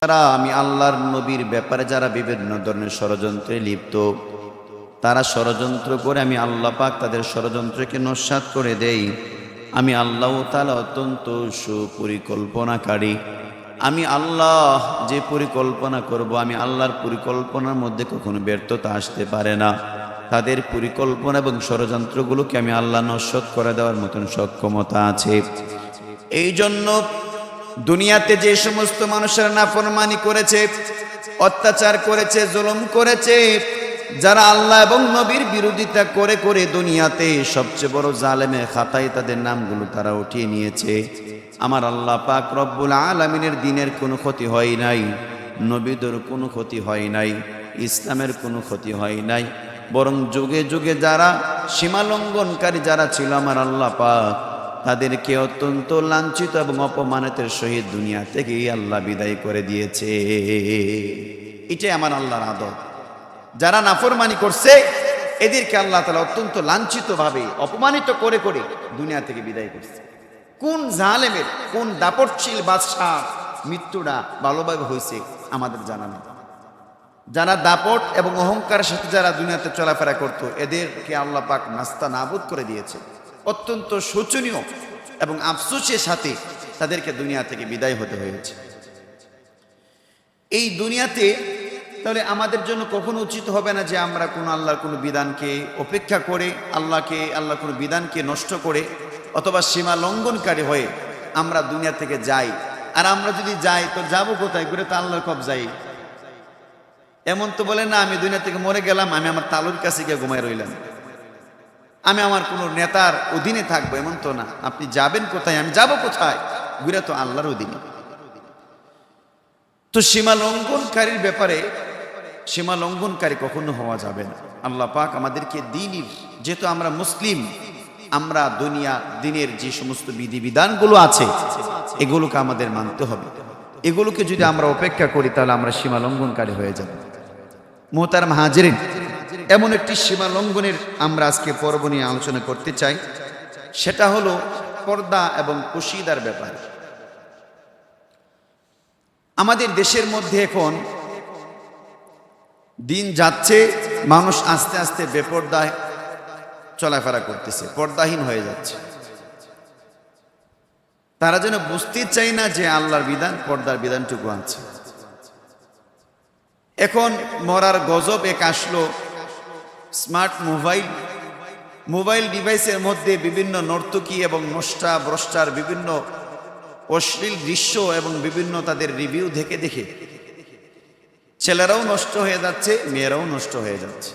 তারা আমি আল্লাহর নবীর ব্যাপারে যারা বিভিন্ন ধরনের ষড়যন্ত্রে লিপ্ত, তারা ষড়যন্ত্র করে আমি আল্লাহ পাক তাদের ষড়যন্ত্রকে নস্যাৎ করে দেই। আমি আল্লাহ তাআলা অত্যন্ত সুপরিকল্পনাকারী। আমি আল্লাহ যে পরিকল্পনা করব, আমি আল্লাহর পরিকল্পনার মধ্যে কখনো ব্যর্থতা আসতে পারে না। তাদের পরিকল্পনা এবং ষড়যন্ত্রগুলোকে আমি আল্লাহ নস্যাৎ করে দেওয়ার মতন সক্ষমতা আছে। এই জন্য দুনিয়াতে যে সমস্ত মানুষেরা নাফরমানি করেছে, অত্যাচার করেছে, জুলুম করেছে, যারা আল্লাহ এবং নবীর বিরোধিতা করে করে দুনিয়াতে সবচেয়ে বড় জালেমের খাতায় তাদের নামগুলো তারা উঠিয়ে নিয়েছে, আমার আল্লাহ পাক রব্বুল আলামিনের দিনের কোনো ক্ষতি হয় নাই, নবীদের কোনো ক্ষতি হয় নাই, ইসলামের কোনো ক্ষতি হয় নাই। বরং যুগে যুগে যারা সীমালঙ্ঘনকারী যারা ছিল, আমার আল্লাহ পাক তাদেরকে অত্যন্ত লাঞ্ছিত এবং অপমানিতের সহিত দুনিয়া থেকেই আল্লাহ বিদায় করে দিয়েছে। এটাই আমার আল্লাহর আদর। যারা নাফরমানি করছে এদেরকে আল্লাহ তাআলা অত্যন্ত লাঞ্ছিতভাবে অপমানিত করে করে দুনিয়া থেকে বিদায় করছে। কোন জালেমের, কোন দাপটশীল বাদশাহ মৃত্যুটা ভালোভাবে হয়েছে আমাদের জানা নেই। যারা দাপট এবং অহংকারের সাথে যারা দুনিয়াতে চলাফেরা করত, এদেরকে আল্লাহ পাক নাস্তা নাবুদ করে দিয়েছে। অত্যন্ত শোচনীয় এবং আফসোসের সাথে তাদেরকে দুনিয়া থেকে বিদায় হতে হয়েছে। এই দুনিয়াতে তাহলে আমাদের জন্য কখনো উচিত হবে না যে আমরা কোনো আল্লাহর কোনো বিধানকে উপেক্ষা করে, আল্লাহর কোনো বিধানকে নষ্ট করে অথবা সীমা লঙ্ঘনকারী হয়ে আমরা দুনিয়া থেকে যাই। আর আমরা যদি যাই তো যাবো কোথায়? ঘুরে তো আল্লাহর কবজায়। এমন তো বলে না আমি দুনিয়া থেকে মরে গেলাম, আমি আমার তালুর কাছে গিয়ে ঘুমায় রইলাম, আমি আমার কোনো নেতার অধীনে থাকবো, এমন তো না। আপনি যাবেন কোথায়? আমি যাব কোথায়? ঘুরে তো আল্লাহর অধীনে। তো সীমা লঙ্ঘনকারীর ব্যাপারে সীমা লঙ্ঘনকারী কখনো হওয়া যাবে না। আল্লাহ পাক আমাদেরকে দ্বীনের, যেহেতু আমরা মুসলিম, আমরা দিনের যে সমস্ত বিধিবিধানগুলো আছে এগুলোকে আমাদের মানতে হবে। এগুলোকে যদি আমরা উপেক্ষা করি তাহলে আমরা সীমা লঙ্ঘনকারী হয়ে যাব। মুহতারাম হাজিরিন, এমন একটি সীমা লঙ্ঘনের আমরা আজকে পর্ব নিয়ে আলোচনা করতে চাই। সেটা হলো পর্দা এবং পশিদার ব্যাপার। আমাদের দেশের মধ্যে এখন দিন যাচ্ছে, মানুষ আস্তে আস্তে বেপর্দায় চলাফেরা করতেছে, পর্দাহীন হয়ে যাচ্ছে। তারা যেন বুঝতে চায় না যে আল্লাহর বিধান, পর্দার বিধানটুকু আছে। এখন মরার গজব এক আসলো, স্মার্ট মোবাইল ডিভাইসের মধ্যে বিভিন্ন নর্তকী এবং নষ্টা ভ্রষ্টার বিভিন্ন অশ্লীল দৃশ্য এবং বিভিন্ন তাদের রিভিউ দেখে দেখে ছেলেরাও নষ্ট হয়ে যাচ্ছে, মেয়েরাও নষ্ট হয়ে যাচ্ছে।